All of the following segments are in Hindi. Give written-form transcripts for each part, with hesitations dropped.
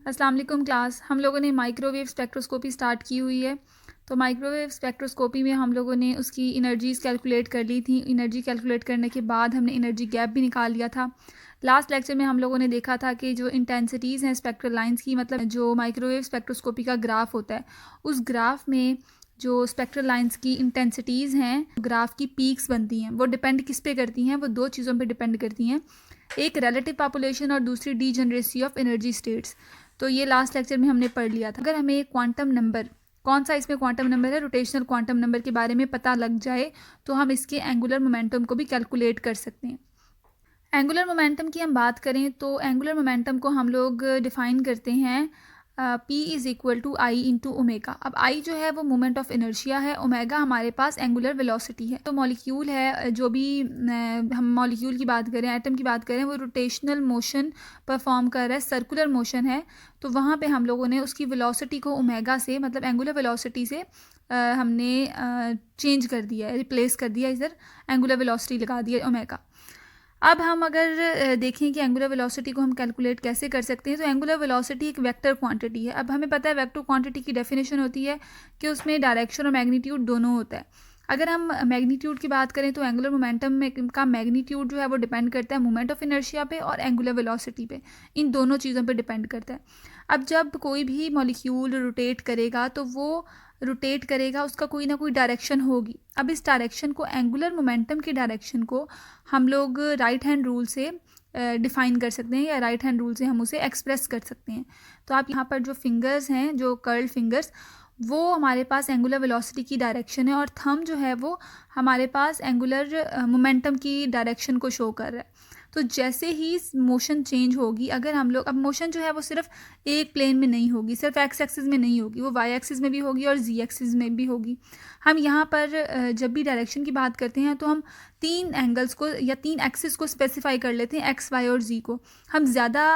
अस्सलाम वालेकुम क्लास। हम लोगों ने माइक्रोवेव स्पेक्ट्रोस्कोपी स्टार्ट की हुई है। तो माइक्रोवेव स्पेक्ट्रोस्कोपी में हम लोगों ने उसकी एनर्जीज़ कैलकुलेट कर ली थी। एनर्जी कैलकुलेट करने के बाद हमने एनर्जी गैप भी निकाल लिया था। लास्ट लेक्चर में हम लोगों ने देखा था कि जो इंटेंसिटीज़ हैं स्पेक्ट्रल लाइंस की, मतलब जो माइक्रोवेव स्पेक्ट्रोस्कोपी का ग्राफ होता है, उस ग्राफ में जो स्पेक्ट्रल लाइंस की इंटेंसिटीज़ हैं, ग्राफ की पीक्स बनती हैं। वो डिपेंड किस पे करती हैं? वो दो चीज़ों पे डिपेंड करती हैं, एक रिलेटिव पॉपुलेशन और दूसरी डीजनरेसी ऑफ एनर्जी स्टेट्स। तो ये लास्ट लेक्चर में हमने पढ़ लिया था। अगर हमें क्वांटम नंबर, कौन सा इसमें क्वांटम नंबर है, रोटेशनल क्वांटम नंबर के बारे में पता लग जाए तो हम इसके एंगुलर मोमेंटम को भी कैलकुलेट कर सकते हैं। एंगुलर मोमेंटम की हम बात करें तो एंगुलर मोमेंटम को हम लोग डिफ़ाइन करते हैं P is equal to I into omega. अब आई जो है वो मोमेंट ऑफ इनर्शिया है, ओमेगा हमारे पास एंगुलर वेलोसिटी है। तो मॉलिक्यूल है, जो भी हम मॉलिक्यूल की बात करें, एटम की बात करें, वो रोटेशनल मोशन परफॉर्म कर रहा है, सर्कुलर मोशन है। तो वहाँ पे हम लोगों ने उसकी वेलोसिटी को ओमेगा से, मतलब एंगुलर वेलोसिटी से हमने चेंज कर दिया है, रिप्लेस कर दिया, इधर एंगुलर वेलोसिटी लगा दिया ओमेगा। अब हम अगर देखें कि एंगुलर वेलोसिटी को हम कैलकुलेट कैसे कर सकते हैं, तो एंगुलर वेलोसिटी एक वेक्टर क्वांटिटी है। अब हमें पता है वेक्टर क्वांटिटी की डेफिनेशन होती है कि उसमें डायरेक्शन और मैग्नीट्यूड दोनों होता है। अगर हम मैग्नीट्यूड की बात करें तो एंगुलर मोमेंटम में का मैग्नीट्यूड जो है वो डिपेंड करता है मोमेंट ऑफ इनर्शिया पे और एंगुलर वेलोसिटी पे, इन दोनों चीज़ों पे डिपेंड करता है। अब जब कोई भी मॉलिक्यूल रोटेट करेगा तो वो रोटेट करेगा, उसका कोई ना कोई डायरेक्शन होगी। अब इस डायरेक्शन को, एंगुलर मोमेंटम की डायरेक्शन को हम लोग राइट हैंड रूल से डिफ़ाइन कर सकते हैं, या राइट हैंड रूल से हम उसे एक्सप्रेस कर सकते हैं। तो आप यहाँ पर जो फिंगर्स हैं, जो कर्ल्ड फिंगर्स, वो हमारे पास एंगुलर वेलोसिटी की डायरेक्शन है, और थंब जो है वो हमारे पास एंगुलर मोमेंटम की डायरेक्शन को शो कर रहा है। तो जैसे ही मोशन चेंज होगी, अगर हम लोग, अब मोशन जो है वो सिर्फ एक प्लेन में नहीं होगी, सिर्फ एक्स एक्सिस में नहीं होगी, वो वाई एक्सिस में भी होगी और जी एक्सिस में भी होगी। हम यहाँ पर जब भी डायरेक्शन की बात करते हैं तो हम तीन एंगल्स को या तीन एक्सिस को स्पेसिफाई कर लेते हैं, एक्स वाई और जी को। हम ज़्यादा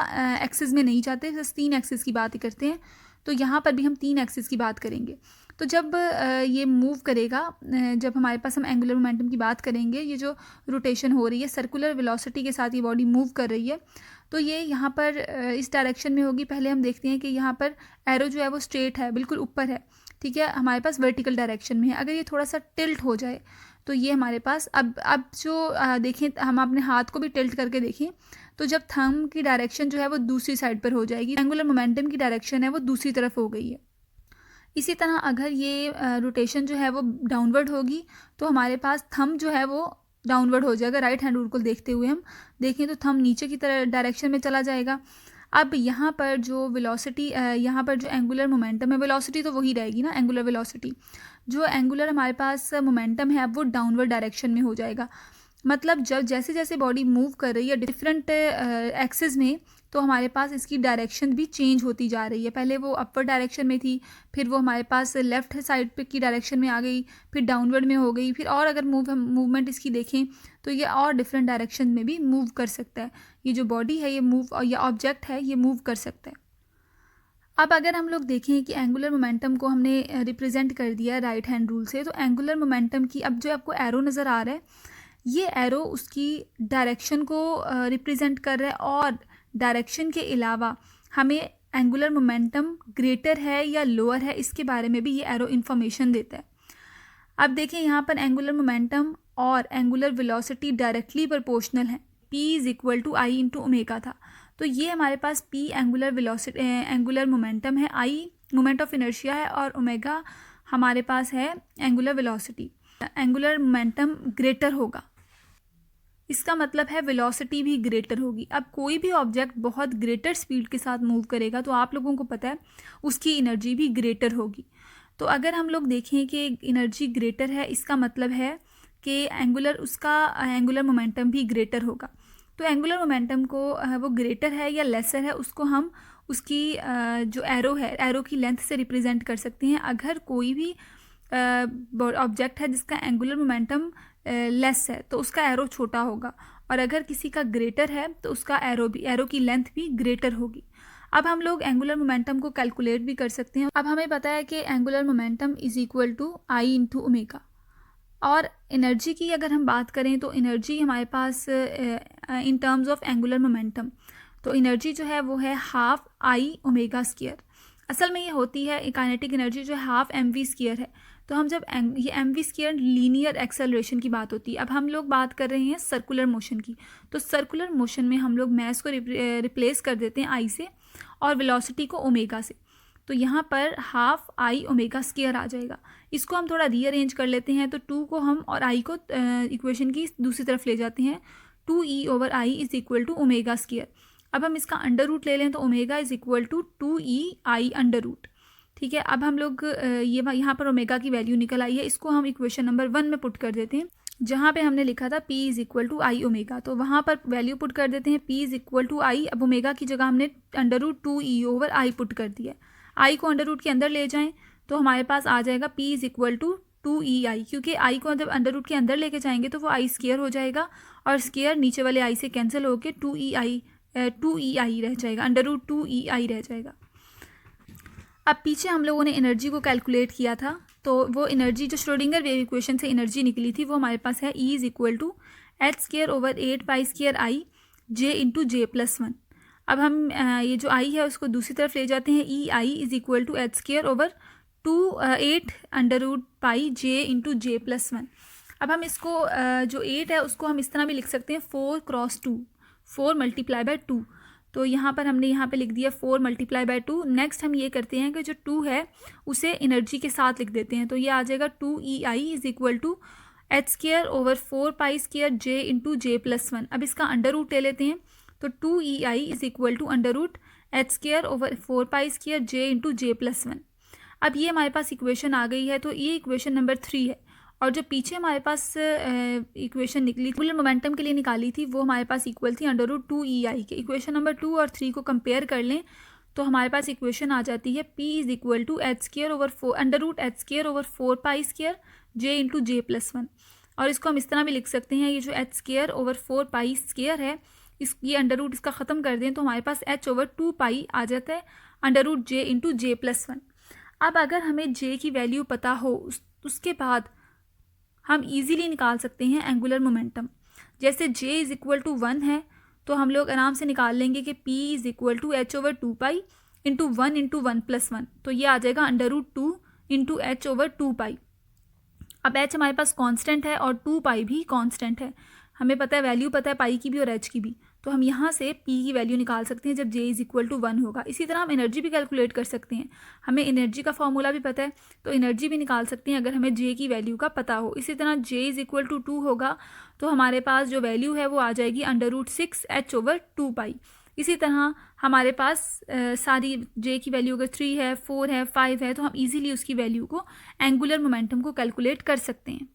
एक्सिस में नहीं जाते, बस तीन एक्सिस की बात ही करते हैं। तो यहाँ पर भी हम तीन एक्सिस की बात करेंगे। तो जब ये मूव करेगा, जब हमारे पास हम एंगुलर मोमेंटम की बात करेंगे, ये जो रोटेशन हो रही है सर्कुलर वेलोसिटी के साथ ये बॉडी मूव कर रही है, तो ये यहाँ पर इस डायरेक्शन में होगी। पहले हम देखते हैं कि यहाँ पर एरो जो है वो स्ट्रेट है, बिल्कुल ऊपर है, ठीक है, हमारे पास वर्टिकल डायरेक्शन में है। अगर ये थोड़ा सा टिल्ट हो जाए तो ये हमारे पास, अब जो देखें, हम अपने हाथ को भी टिल्ट करके देखें, तो जब थंब की डायरेक्शन जो है वो दूसरी साइड पर हो जाएगी, एंगुलर मोमेंटम की डायरेक्शन है वो दूसरी तरफ हो गई है। इसी तरह अगर ये रोटेशन जो है वो डाउनवर्ड होगी तो हमारे पास थंब जो है वो डाउनवर्ड हो जाएगा। राइट हैंड रूल को देखते हुए हम देखें तो थंब नीचे की तरह डायरेक्शन में चला जाएगा। अब यहाँ पर जो वेलोसिटी, यहाँ पर जो एंगुलर मोमेंटम है, वेलोसिटी तो वही रहेगी ना, एंगुलर वेलोसिटी, जो एंगुलर हमारे पास मोमेंटम है वो डाउनवर्ड डायरेक्शन में हो जाएगा। मतलब जब जैसे जैसे बॉडी मूव कर रही है डिफरेंट एक्सिस में, तो हमारे पास इसकी डायरेक्शन भी चेंज होती जा रही है। पहले वो अपवर्ड डायरेक्शन में थी, फिर वो हमारे पास लेफ़्ट साइड पे की डायरेक्शन में आ गई, फिर डाउनवर्ड में हो गई, फिर और अगर मूवमेंट इसकी देखें तो ये और डिफरेंट डायरेक्शन में भी मूव कर सकता है। ये जो बॉडी है ये मूव, और ये ऑब्जेक्ट है ये मूव कर सकता है। अब अगर हम लोग देखें कि एंगुलर मोमेंटम को हमने रिप्रेजेंट कर दिया राइट हैंड रूल से, तो एंगुलर मोमेंटम की, अब जो आपको एरो नज़र आ रहा है, ये एरो उसकी डायरेक्शन को रिप्रेजेंट कर रहा है, और डायरेक्शन के अलावा हमें एंगुलर मोमेंटम ग्रेटर है या लोअर है इसके बारे में भी ये एरो इन्फॉर्मेशन देता है। अब देखें यहाँ पर एंगुलर मोमेंटम और एंगुलर वेलोसिटी डायरेक्टली प्रोपोर्शनल है, P is equal to I into omega था। तो ये हमारे पास P angular velocity, angular momentum है, I मोमेंट ऑफ इनर्शिया है, और ओमेगा हमारे पास है angular velocity. Angular momentum greater होगा, इसका मतलब है वेलोसिटी भी ग्रेटर होगी। अब कोई भी ऑब्जेक्ट बहुत ग्रेटर स्पीड के साथ मूव करेगा तो आप लोगों को पता है उसकी एनर्जी भी ग्रेटर होगी। तो अगर हम लोग देखें कि एनर्जी ग्रेटर है, इसका मतलब है कि उसका एंगुलर मोमेंटम भी ग्रेटर होगा। तो एंगुलर मोमेंटम को वो ग्रेटर है या लेसर है, उसको हम उसकी जो एरो है, एरो की लेंथ से रिप्रेजेंट कर सकते हैं। अगर कोई भी ऑब्जेक्ट है जिसका एंगुलर मोमेंटम लेस है तो उसका एरो छोटा होगा, और अगर किसी का ग्रेटर है तो उसका एरो की लेंथ भी ग्रेटर होगी। अब हम लोग एंगुलर मोमेंटम को कैलकुलेट भी कर सकते हैं। अब हमें पता है कि angular momentum is equal to I into omega. और एनर्जी की अगर हम बात करें तो एनर्जी हमारे पास in terms of angular momentum, तो एनर्जी जो है वो है हाफ आई ओमेगा स्क्वायर। असल में ये होती है काइनेटिक एनर्जी जो है हाफ एम वी स्क्वायर है। तो हम जब ये m v square linear acceleration की बात होती है। अब हम लोग बात कर रहे हैं सर्कुलर मोशन की। तो सर्कुलर मोशन में हम लोग मैस को रिप्लेस कर देते हैं आई से और वेलोसिटी को ओमेगा से। तो यहाँ पर हाफ आई ओमेगा स्क्वायर आ जाएगा। इसको हम थोड़ा रीअरेंज कर लेते हैं। तो 2 को हम और आई को इक्वेशन की दूसरी तरफ ले जाते हैं। 2e/i is equal to omega square. अब हम इसका अंडर रूट ले लें तो omega is equal to 2e/i under root. ठीक है, अब हम लोग ये यहाँ पर ओमेगा की वैल्यू निकल आई है। इसको हम इक्वेशन नंबर 1 में पुट कर देते हैं, जहाँ पे हमने लिखा था p is equal to I omega. तो वहाँ पर वैल्यू पुट कर देते हैं p is equal to I. अब ओमेगा की जगह हमने अंडर रूट 2e/i पुट कर दिया। आई को अंडर रूट के अंदर ले जाएं तो हमारे पास आ जाएगा p is equal to 2e/i, क्योंकि आई को जब अंडर रूट के अंदर लेके जाएंगे तो वो आई स्क्वायर हो जाएगा और स्क्वायर नीचे वाले आई से कैंसिल होकर 2e/i रह जाएगा, अंडर रूट 2e/i रह जाएगा। अब पीछे हम लोगों ने एनर्जी को कैलकुलेट किया था। तो वो एनर्जी जो श्रोडिंगर वेव इक्वेशन से एनर्जी निकली थी वो हमारे पास है E is equal to h²/8π² j into j+1। अब हम ये जो आई है उसको दूसरी तरफ ले जाते हैं। E i is equal to h²/8√π j into j+1। अब हम इसको जो 8 है उसको हम इस तरह भी लिख सकते हैं 4 × 2, 4 × 2। तो यहाँ पर हमने यहाँ पे लिख दिया 4 × 2। नेक्स्ट हम ये करते हैं कि जो 2 है उसे एनर्जी के साथ लिख देते हैं। तो ये आ जाएगा 2e/i is equal to h²/4π² j into j+1। अब इसका अंडर रूट ले लेते हैं। तो 2e/i is equal to under root h²/4π² j into j+1। अब ये हमारे पास इक्वेशन आ गई है। तो ये इक्वेशन नंबर 3 है। और जो पीछे हमारे पास इक्वेशन निकली एंगुलर मोमेंटम के लिए निकाली थी वो हमारे पास इक्वल थी अंडर रूट 2e/i के। इक्वेशन नंबर 2 और 3 को कंपेयर कर लें तो हमारे पास इक्वेशन आ जाती है p is equal to under root h²/4π² j into j+1। और इसको हम इस तरह भी लिख सकते हैं, ये जो h²/4π² है ये अंडर रूट इसका ख़त्म कर दें तो हमारे पास h/2π आ जाता है under root j into j+1। अब अगर हमें j की वैल्यू पता हो उसके बाद हम इजीली निकाल सकते हैं एंगुलर मोमेंटम। जैसे j इज इक्वल टू 1 है तो हम लोग आराम से निकाल लेंगे कि p is equal to h/2π into 1 into 1+1। तो ये आ जाएगा अंडर रूट 2 इंटू h/2π। अब h हमारे पास कांस्टेंट है और 2π भी कांस्टेंट है। हमें पता है वैल्यू पता है पाई की भी और h की भी। तो हम यहाँ से p की वैल्यू निकाल सकते हैं जब j इज इक्वल टू 1 होगा। इसी तरह हम एनर्जी भी कैलकुलेट कर सकते हैं। हमें एनर्जी का फॉर्मूला भी पता है तो एनर्जी भी निकाल सकते हैं अगर हमें j की वैल्यू का पता हो। इसी तरह j इज इक्वल टू 2 होगा तो हमारे पास जो वैल्यू है वो आ जाएगी अंडर रूट 6 h/2π। इसी तरह हमारे पास सारी j की वैल्यू अगर 3 है, 4 है, 5 है तो हम ईजिली उसकी वैल्यू को एंगुलर मोमेंटम को कैलकुलेट कर सकते हैं।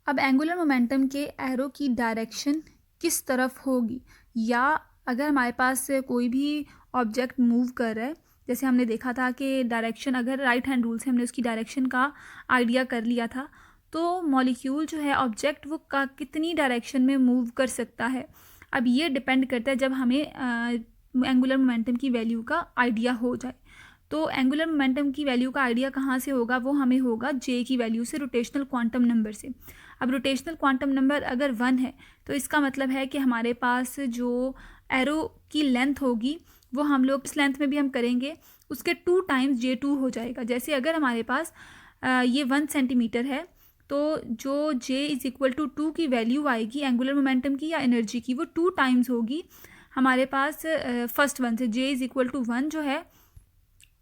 अब एंगुलर मोमेंटम के एरो की डायरेक्शन किस तरफ होगी, या अगर हमारे पास कोई भी ऑब्जेक्ट मूव कर रहा है, जैसे हमने देखा था कि डायरेक्शन अगर राइट हैंड रूल से हमने उसकी डायरेक्शन का आइडिया कर लिया था तो मॉलिक्यूल जो है ऑब्जेक्ट वो कितनी डायरेक्शन में मूव कर सकता है। अब ये डिपेंड करता है जब हमें एंगुलर मोमेंटम की वैल्यू का आइडिया हो जाए। तो एंगुलर मोमेंटम की वैल्यू का आइडिया कहाँ से होगा, वो हमें होगा j की वैल्यू से, रोटेशनल क्वांटम नंबर से। अब रोटेशनल क्वांटम नंबर अगर 1 है तो इसका मतलब है कि हमारे पास जो एरो की लेंथ होगी वो हम लोग इस लेंथ में भी हम करेंगे उसके 2 टाइम्स j2 हो जाएगा। जैसे अगर हमारे पास ये 1 सेंटीमीटर है तो जो j इज इक्वल टू 2 की वैल्यू आएगी एंगुलर मोमेंटम की या एनर्जी की वो 2 टाइम्स होगी हमारे पास फर्स्ट वन से। j इज इक्वल टू 1 जो है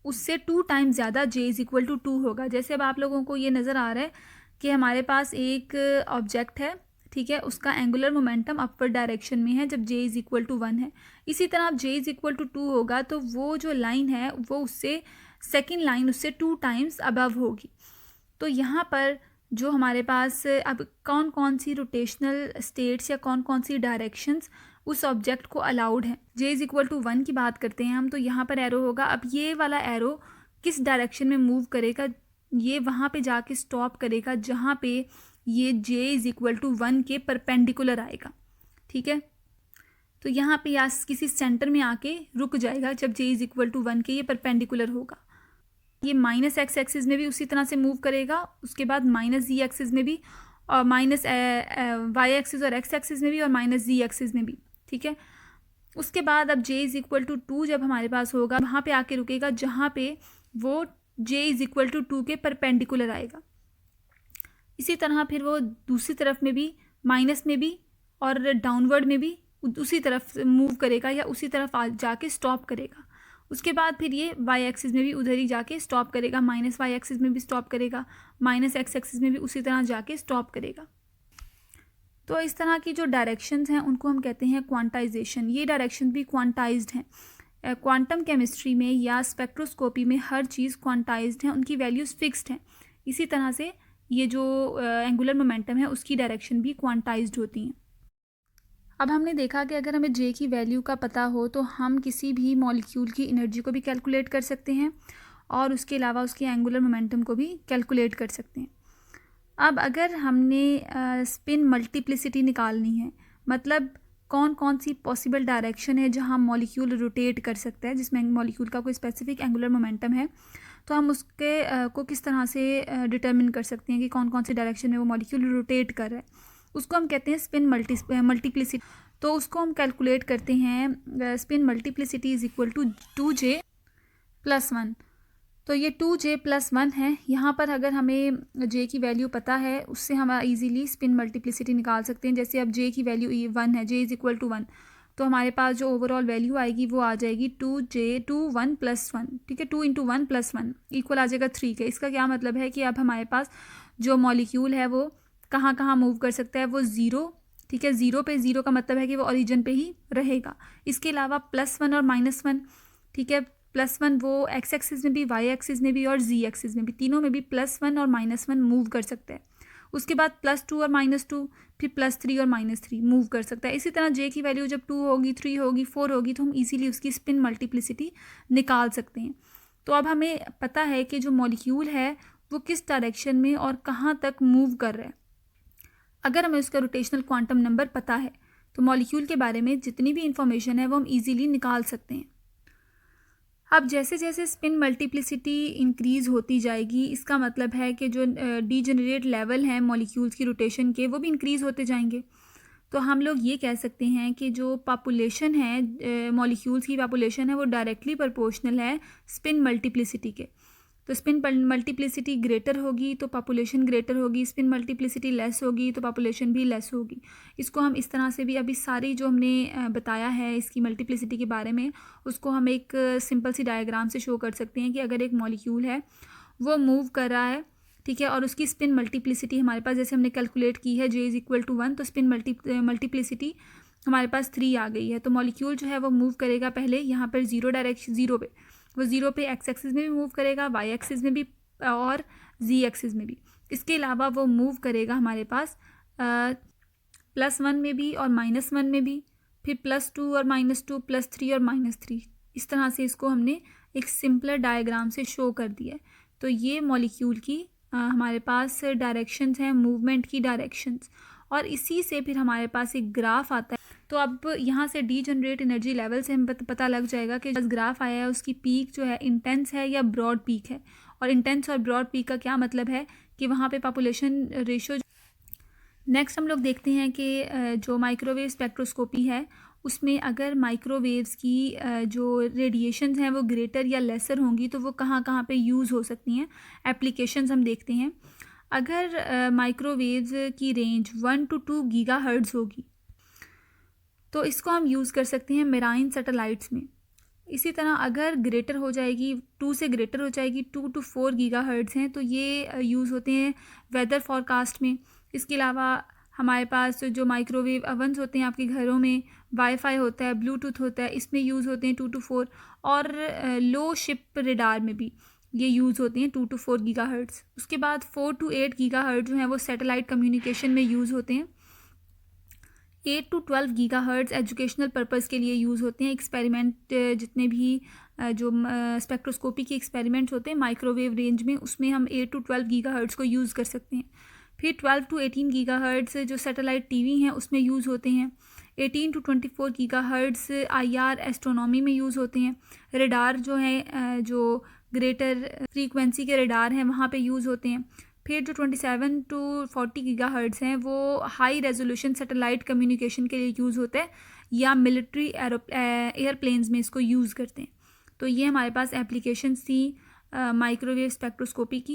उससे 2 टाइम्स ज़्यादा j इज इक्वल टू 2 होगा। जैसे अब आप लोगों को ये नज़र आ रहा है कि हमारे पास एक ऑब्जेक्ट है, ठीक है, उसका एंगुलर मोमेंटम अपवर्ड डायरेक्शन में है जब j इज इक्वल टू 1 है। इसी तरह अब j इज इक्वल टू 2 होगा तो वो जो लाइन है वो उससे सेकंड लाइन उससे 2 टाइम्स अबव होगी। तो यहाँ पर जो हमारे पास अब कौन कौन सी रोटेशनल स्टेट्स या कौन कौन सी डायरेक्शंस उस ऑब्जेक्ट को अलाउड है। j इज इक्वल टू 1 की बात करते हैं हम, तो यहाँ पर एरो होगा। अब ये वाला एरो किस डायरेक्शन में मूव करेगा, ये वहाँ पे जाके स्टॉप करेगा जहाँ पे ये j इज इक्वल टू 1 के परपेंडिकुलर आएगा, ठीक है। तो यहाँ पे या किसी सेंटर में आके रुक जाएगा जब j इज इक्वल टू 1 के ये परपेंडिकुलर होगा। ये माइनस x एक्सिस में भी उसी तरह से मूव करेगा, उसके बाद माइनस z एक्सिस में भी, और माइनस y एक्सिस और x एक्सिस में भी, और माइनस z एक्सिस में भी, ठीक है। उसके बाद अब j इज़ इक्वल टू 2 जब हमारे पास होगा वहाँ पे आके रुकेगा जहाँ पे वो j इज़ इक्वल टू 2 के परपेंडिकुलर आएगा। इसी तरह फिर वो दूसरी तरफ में भी, माइनस में भी और डाउनवर्ड में भी उसी तरफ मूव करेगा या उसी तरफ जाके स्टॉप करेगा। उसके बाद फिर ये वाई एक्सिस में भी उधर ही जाके स्टॉप करेगा, माइनस वाई एक्सिस में भी स्टॉप करेगा, माइनस एक्स एक्सिस में भी उसी तरह जाके स्टॉप करेगा। तो इस तरह की जो डायरेक्शंस हैं उनको हम कहते हैं क्वांटाइजेशन। ये डायरेक्शन भी क्वांटाइज्ड हैं। क्वांटम केमिस्ट्री में या स्पेक्ट्रोस्कोपी में हर चीज़ क्वांटाइज्ड है, उनकी वैल्यूज़ फिक्स्ड हैं। इसी तरह से ये जो एंगुलर मोमेंटम है उसकी डायरेक्शन भी क्वांटाइज्ड होती हैं। अब हमने देखा कि अगर हमें जे की वैल्यू का पता हो तो हम किसी भी मॉलिक्यूल की एनर्जी को भी कैलकुलेट कर सकते हैं और उसके अलावा उसके एंगुलर मोमेंटम को भी कैलकुलेट कर सकते हैं। अब अगर हमने स्पिन मल्टीप्लिसिटी निकालनी है, मतलब कौन कौन सी पॉसिबल डायरेक्शन है जहां मॉलिक्यूल रोटेट कर सकता है, जिसमें मॉलिक्यूल का कोई स्पेसिफिक एंगुलर मोमेंटम है, तो हम उसके को किस तरह से डिटरमिन कर सकते हैं कि कौन कौन सी डायरेक्शन में वो मॉलिक्यूल रोटेट कर रहा है। उसको हम कहते हैं स्पिन मल्टीप्लिसिटी। तो उसको हम कैलकुलेट करते हैं, spin multiplicity is equal to 2j+1। तो ये 2j+1 है। यहाँ पर अगर हमें j की वैल्यू पता है उससे हम इजीली स्पिन मल्टीप्लिसिटी निकाल सकते हैं। जैसे अब j की वैल्यू 1 है, j इज़ इक्वल टू 1, तो हमारे पास जो ओवरऑल वैल्यू आएगी वो आ जाएगी 2j+1। ठीक है, 2 × 1+1 इक्वल आ जाएगा 3 के। इसका क्या मतलब है कि अब हमारे पास जो मॉलिक्यूल है वो कहाँ कहाँ मूव कर सकता है, वो 0। ठीक है, 0 पे, 0 का मतलब है कि वो ओरिजिन पे ही रहेगा। इसके अलावा +1 और -1, ठीक है, +1 वो x एक्सिस में भी, y एक्सिस में भी और z एक्सिस में भी, तीनों में भी +1 और -1 मूव कर सकता है। उसके बाद +2 और -2, फिर +3 और -3 मूव कर सकता है। इसी तरह j की वैल्यू जब 2 होगी, 3 होगी, 4 होगी तो हम इजीली उसकी स्पिन मल्टीप्लिसिटी निकाल सकते हैं। तो अब हमें पता है कि जो मॉलिक्यूल है वो किस डायरेक्शन में और कहाँ तक मूव कर रहा है। अगर हमें उसका रोटेशनल क्वांटम नंबर पता है तो मॉलिक्यूल के बारे में जितनी भी इंफॉर्मेशन है वो हम इजीली निकाल सकते हैं। अब जैसे जैसे स्पिन मल्टीप्लिसिटी इंक्रीज़ होती जाएगी, इसका मतलब है कि जो डीजेनरेट लेवल हैं मॉलिक्यूल्स की रोटेशन के वो भी इंक्रीज़ होते जाएंगे। तो हम लोग ये कह सकते हैं कि जो पॉपुलेशन है, मॉलिक्यूल्स की पॉपुलेशन है, वो डायरेक्टली प्रोपोर्शनल है स्पिन मल्टीप्लिसिटी के। तो स्पिन मल्टीप्लिसिटी ग्रेटर होगी तो पॉपुलेशन ग्रेटर होगी, स्पिन मल्टीप्लिसिटी लेस होगी तो पॉपुलेशन भी लेस होगी। इसको हम इस तरह से भी, अभी सारी जो हमने बताया है इसकी मल्टीप्लिसिटी के बारे में, उसको हम एक सिंपल सी डायग्राम से शो कर सकते हैं कि अगर एक मॉलिक्यूल है वो मूव कर रहा है, ठीक है, और उसकी स्पिन मल्टीप्लिसिटी हमारे पास जैसे हमने कैलकुलेट की है j इज़ इक्वल टू 1, तो स्पिन मल्टीप्लिसिटी हमारे पास 3 आ गई है। तो मॉलिक्यूल जो है वो मूव करेगा पहले यहाँ पर 0 पे, वो 0 पे x एक्सिस में भी मूव करेगा, y एक्सिस में भी और z एक्सिस में भी। इसके अलावा वो मूव करेगा हमारे पास +1 में भी और -1 में भी, फिर +2 और -2, +3 और -3। इस तरह से इसको हमने एक सिंपलर डायग्राम से शो कर दिया है। तो ये मॉलिक्यूल की हमारे पास डायरेक्शंस हैं, मूवमेंट की डायरेक्शंस, और इसी से फिर हमारे पास एक ग्राफ आता है। तो अब यहाँ से डीजनरेट एनर्जी लेवल से हम पता लग जाएगा कि जो ग्राफ आया है उसकी पीक जो है इंटेंस है या ब्रॉड पीक है। और इंटेंस और ब्रॉड पीक का क्या मतलब है कि वहाँ पे पॉपुलेशन रेशो। नेक्स्ट हम लोग देखते हैं कि जो माइक्रोवेव स्पेक्ट्रोस्कोपी है उसमें अगर माइक्रोवेव्स की जो रेडिएशंस हैं वो ग्रेटर या लेसर होंगी तो वो कहाँ कहाँ पे यूज़ हो सकती हैं। एप्लीकेशंस हम देखते हैं। अगर माइक्रोवेव्स की रेंज 1 to 2 गीगाहर्ट्ज़ होगी तो इसको हम यूज़ कर सकते हैं मेराइन सैटेलाइट्स में। इसी तरह अगर ग्रेटर हो जाएगी, 2 से ग्रेटर हो जाएगी, 2 to 4 गीगाहर्ट्ज़ हैं, तो ये यूज़ होते हैं वेदर फॉरकास्ट में। इसके अलावा हमारे पास जो माइक्रोवेव अवन्स होते हैं आपके घरों में, वाईफाई होता है, ब्लूटूथ होता है, इसमें यूज़ होते हैं 2 to 4। और लो शिप रेडार में भी ये यूज़ होते हैं 2 to 4 गीगाहर्ट्ज़। उसके बाद 4 to 8 गीगाहर्ट्ज़ जो हैं वो सैटेलाइट कम्युनिकेशन में यूज़ होते हैं। 8 to 12 गीगाहर्ट्ज़ एजुकेशनल पर्पज़ के लिए यूज़ होते हैं। एक्सपेरिमेंट जितने भी जो स्पेक्ट्रोस्कोपी के एक्सपेरिमेंट्स होते हैं माइक्रोवेव रेंज में, उसमें हम 8 to 12 गीगाहर्ट्ज़ को यूज़ कर सकते हैं। फिर 12 to 18 गीगाहर्ट्ज़ जो सैटेलाइट टीवी हैं उसमें यूज़ होते हैं। 18 to 24 गीगाहर्ट्ज़ IR एस्ट्रोनॉमी में यूज़ होते हैं। रेडार जो है, जो ग्रेटर फ्रीक्वेंसी के रेडार हैं वहाँ पे यूज़ होते हैं। फिर जो 27 to 40 गीगाहर्ट्ज़ हैं वो हाई रेजोल्यूशन सैटेलाइट कम्युनिकेशन के लिए यूज़ होते हैं। या मिलिट्री एयरप्लेन्स में इसको यूज़ करते हैं। तो ये हमारे पास एप्लीकेशन थी माइक्रोवेव स्पेक्ट्रोस्कोपी की।